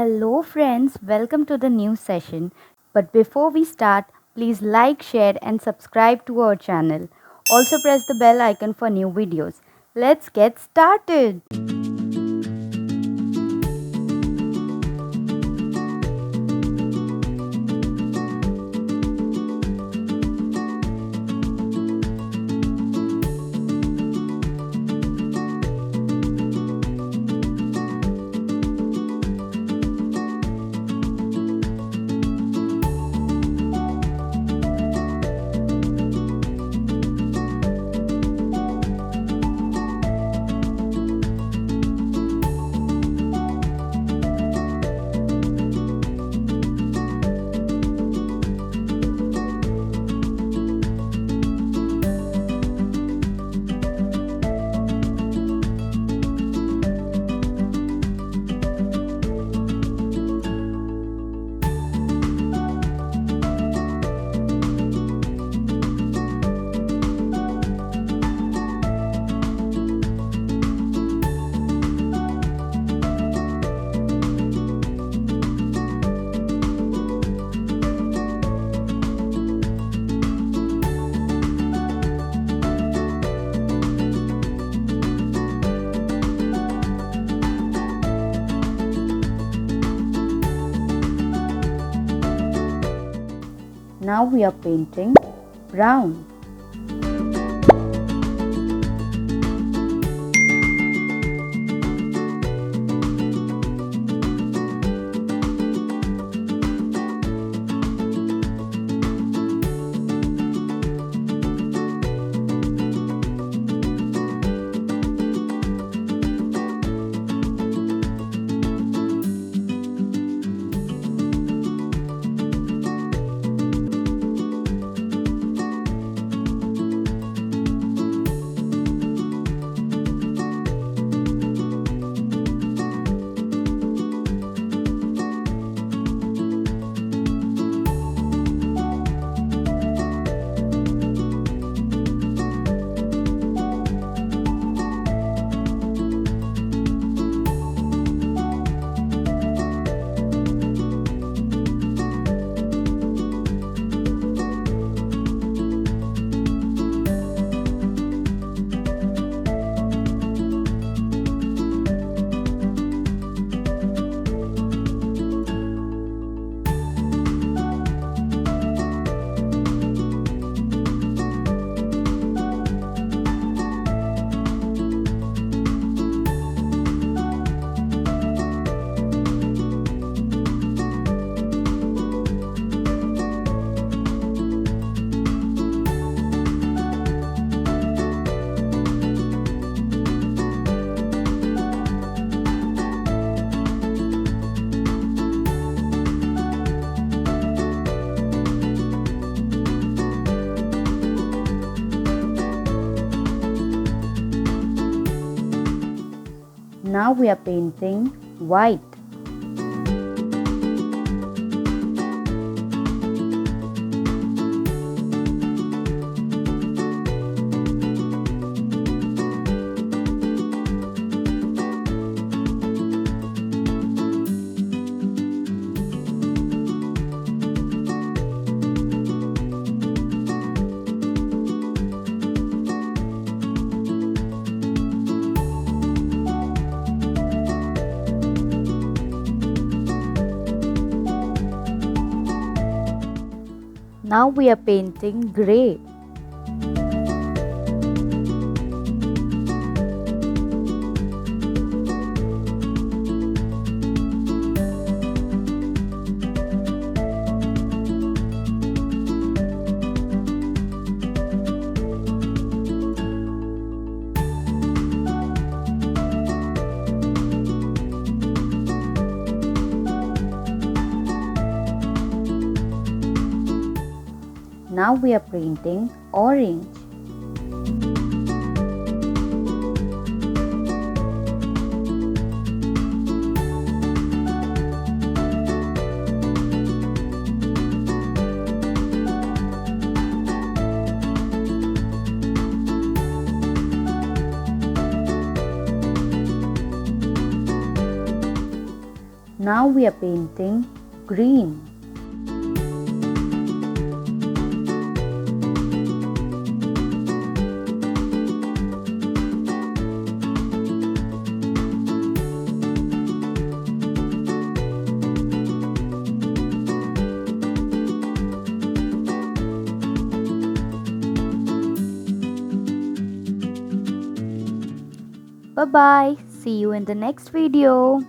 Hello, friends, welcome to the new session. But before we start, please like, share, and subscribe to our channel. Also, press the bell icon for new videos. Let's get started. Now we are painting brown. Now we are painting white. Now we are painting grey. Now we are painting orange. Now we are painting green. Bye bye. See you in the next video.